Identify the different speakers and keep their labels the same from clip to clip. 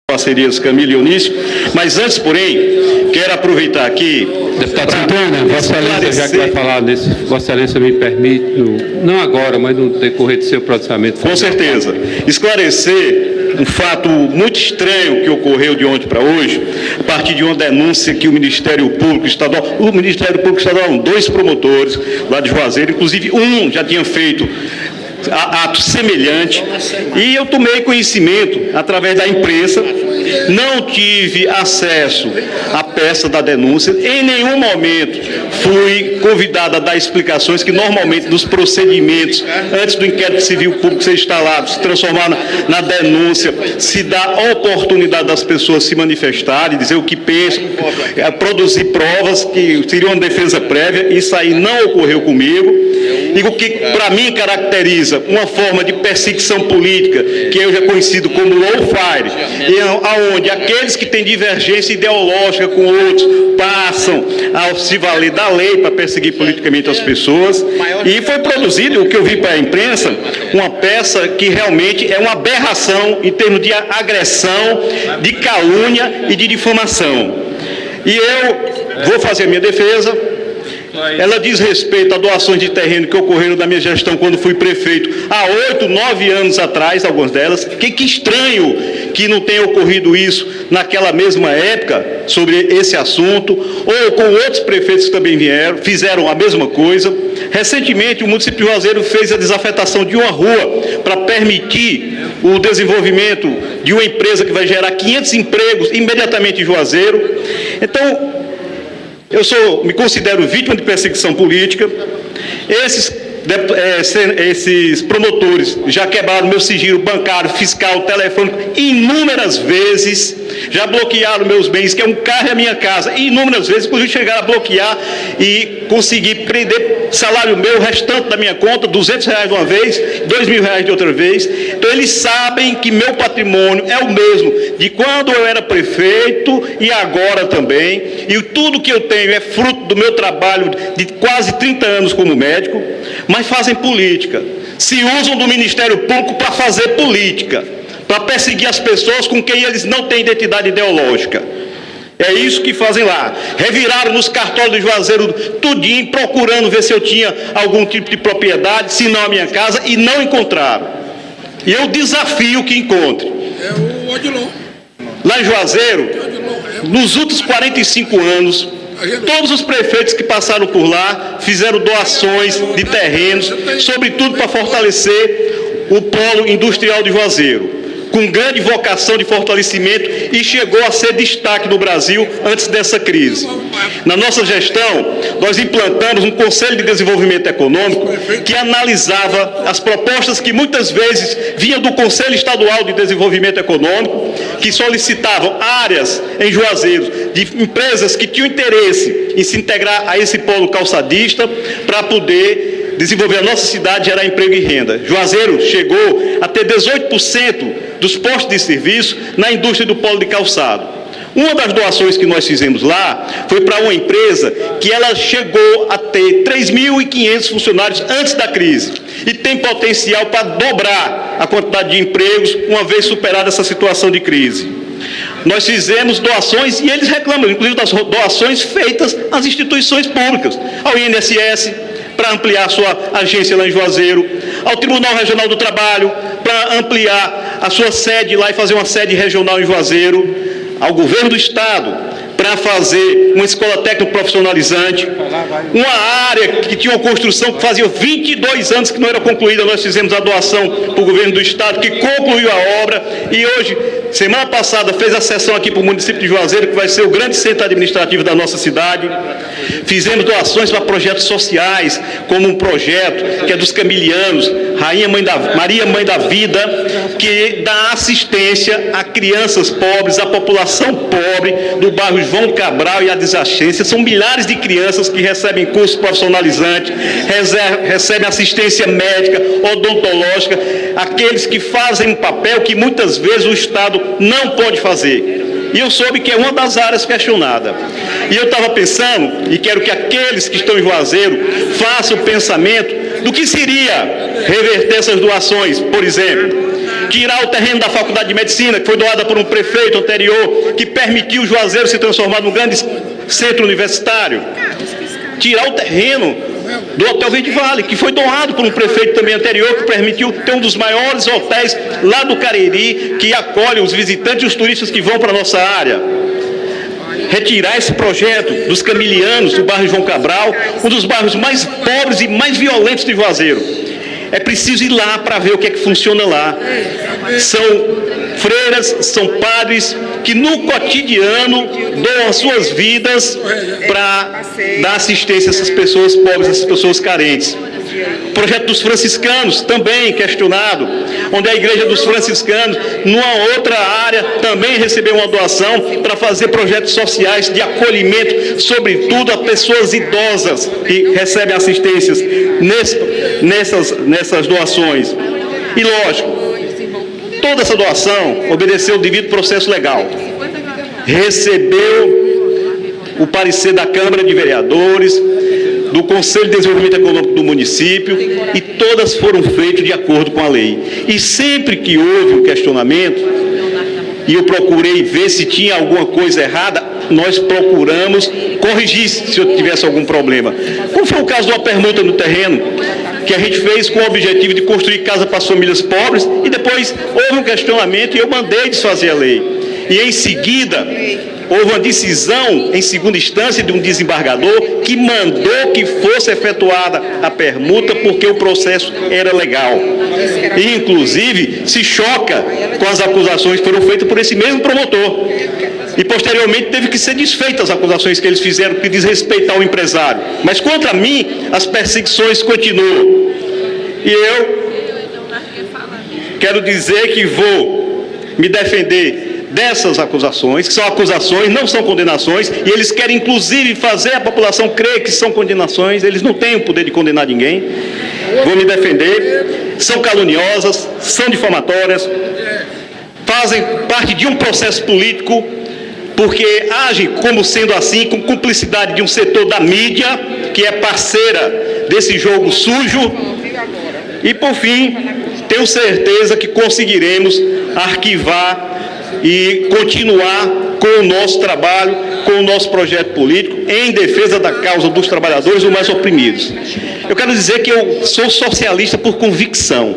Speaker 1: parcerias Camilo e Eunício, mas antes, porém, quero aproveitar aqui...
Speaker 2: Deputado Santana, Vossa Excelência, já que vai falar nisso, Vossa Excelência me permite, não agora, mas no decorrer do seu pronunciamento...
Speaker 1: Com certeza. Esclarecer um fato muito estranho que ocorreu de ontem para hoje, a partir de uma denúncia que o Ministério Público Estadual, dois promotores lá de Juazeiro, inclusive um já tinha feito ato semelhante, e eu tomei conhecimento através da imprensa, não tive acesso à peça da denúncia, em nenhum momento fui convidado a dar explicações que normalmente nos procedimentos, antes do inquérito civil público ser instalado, se transformar na denúncia, se dá a oportunidade das pessoas se manifestarem, dizer o que pensam, produzir provas que seriam uma defesa prévia. Isso aí não ocorreu comigo. E o que para mim caracteriza uma forma de perseguição política, que é conhecido como lawfare, onde aqueles que têm divergência ideológica com outros passam a se valer da lei para perseguir politicamente as pessoas. E foi produzido, o que eu vi para a imprensa, uma peça que realmente é uma aberração em termos de agressão, de calúnia e de difamação. E eu vou fazer a minha defesa. Ela diz respeito a doações de terreno que ocorreram da minha gestão quando fui prefeito há 8, 9 anos atrás, algumas delas. Que estranho que não tenha ocorrido isso naquela mesma época sobre esse assunto, ou com outros prefeitos que também fizeram a mesma coisa. Recentemente, o município de Juazeiro fez a desafetação de uma rua para permitir o desenvolvimento de uma empresa que vai gerar 500 empregos imediatamente em Juazeiro. Então, eu me considero vítima de perseguição política. Esses promotores já quebraram meu sigilo bancário, fiscal, telefônico inúmeras vezes, já bloquearam meus bens, que é um carro e a minha casa, inúmeras vezes, inclusive chegaram a bloquear e conseguir prender salário meu, o restante da minha conta, R$200 de uma vez, R$2.000 de outra vez. Então eles sabem que meu patrimônio é o mesmo de quando eu era prefeito e agora também, e tudo que eu tenho é fruto do meu trabalho de quase 30 anos como médico, mas fazem política, se usam do Ministério Público para fazer política, para perseguir as pessoas com quem eles não têm identidade ideológica. É isso que fazem lá. Reviraram nos cartórios de Juazeiro tudinho, procurando ver se eu tinha algum tipo de propriedade, se não a minha casa, e não encontraram. E eu desafio que encontre.
Speaker 3: É o Odilon.
Speaker 1: Lá em Juazeiro, nos últimos 45 anos, todos os prefeitos que passaram por lá fizeram doações de terrenos, sobretudo para fortalecer o polo industrial de Juazeiro, com grande vocação de fortalecimento, e chegou a ser destaque no Brasil antes dessa crise. Na nossa gestão, nós implantamos um Conselho de Desenvolvimento Econômico que analisava as propostas que muitas vezes vinham do Conselho Estadual de Desenvolvimento Econômico, que solicitavam áreas em Juazeiro de empresas que tinham interesse em se integrar a esse polo calçadista para poder desenvolver a nossa cidade, gerar emprego e renda. Juazeiro chegou a ter 18% dos postos de serviço na indústria do polo de calçado. Uma das doações que nós fizemos lá foi para uma empresa que ela chegou a ter 3.500 funcionários antes da crise e tem potencial para dobrar a quantidade de empregos uma vez superada essa situação de crise. Nós fizemos doações, e eles reclamam, inclusive, das doações feitas às instituições públicas, ao INSS, para ampliar a sua agência lá em Juazeiro, ao Tribunal Regional do Trabalho, para ampliar a sua sede lá e fazer uma sede regional em Juazeiro, ao Governo do Estado, para fazer uma escola técnico profissionalizante, uma área que tinha uma construção que fazia 22 anos que não era concluída. Nós fizemos a doação para o Governo do Estado, que concluiu a obra, e hoje, semana passada, fez a sessão aqui para o município de Juazeiro, que vai ser o grande centro administrativo da nossa cidade. Fizemos doações para projetos sociais, como um projeto que é dos camilianos, Maria Mãe da Vida, que dá assistência a crianças pobres, a população pobre do bairro João Cabral e adjacência. São milhares de crianças que recebem curso profissionalizante, recebem assistência médica, odontológica, aqueles que fazem um papel que muitas vezes o Estado não pode fazer. E eu soube que é uma das áreas questionada. E eu estava pensando, e quero que aqueles que estão em Juazeiro façam o pensamento do que seria reverter essas doações. Por exemplo, tirar o terreno da Faculdade de Medicina, que foi doada por um prefeito anterior, que permitiu o Juazeiro se transformar num grande centro universitário. Tirar o terreno do Hotel Verde Vale, que foi doado por um prefeito também anterior, que permitiu ter um dos maiores hotéis lá do Cariri, que acolhe os visitantes e os turistas que vão para a nossa área. Retirar esse projeto dos Camilianos, do bairro João Cabral, um dos bairros mais pobres e mais violentos de Juazeiro. É preciso ir lá para ver o que é que funciona lá. São freiras, são padres que no cotidiano doam as suas vidas para dar assistência a essas pessoas pobres, a essas pessoas carentes. O projeto dos franciscanos, também questionado, onde a igreja dos franciscanos, numa outra área, também recebeu uma doação para fazer projetos sociais de acolhimento, sobretudo a pessoas idosas que recebem assistências nessas doações. E lógico, toda essa doação obedeceu o devido processo legal. Recebeu o parecer da Câmara de Vereadores, do Conselho de Desenvolvimento Econômico do município, e todas foram feitas de acordo com a lei. E sempre que houve um questionamento, e eu procurei ver se tinha alguma coisa errada, nós procuramos corrigir se eu tivesse algum problema. Como foi o caso de uma permuta no terreno, que a gente fez com o objetivo de construir casa para as famílias pobres, e depois houve um questionamento e eu mandei desfazer a lei. E em seguida, houve uma decisão em segunda instância de um desembargador que mandou que fosse efetuada a permuta porque o processo era legal. E, inclusive, se choca com as acusações que foram feitas por esse mesmo promotor. E, posteriormente, teve que ser desfeitas as acusações que eles fizeram que diz respeito ao empresário. Mas, contra mim, as perseguições continuam. E eu quero dizer que vou me defender dessas acusações, que são acusações, não são condenações, e eles querem, inclusive, fazer a população crer que são condenações. Eles não têm o poder de condenar ninguém. Vou me defender. São caluniosas, são difamatórias, fazem parte de um processo político, porque agem como sendo assim, com cumplicidade de um setor da mídia, que é parceira desse jogo sujo. E, por fim, tenho certeza que conseguiremos arquivar e continuar com o nosso trabalho, com o nosso projeto político em defesa da causa dos trabalhadores os mais oprimidos. Eu quero dizer que eu sou socialista por convicção.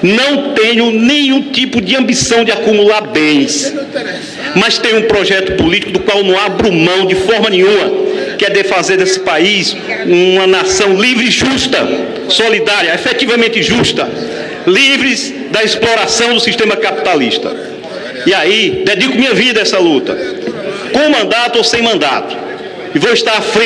Speaker 1: Não tenho nenhum tipo de ambição de acumular bens, mas tenho um projeto político do qual não abro mão de forma nenhuma, que é de fazer desse país uma nação livre e justa, solidária, efetivamente justa, livres da exploração do sistema capitalista. E aí, dedico minha vida a essa luta, com mandato ou sem mandato, e vou estar à frente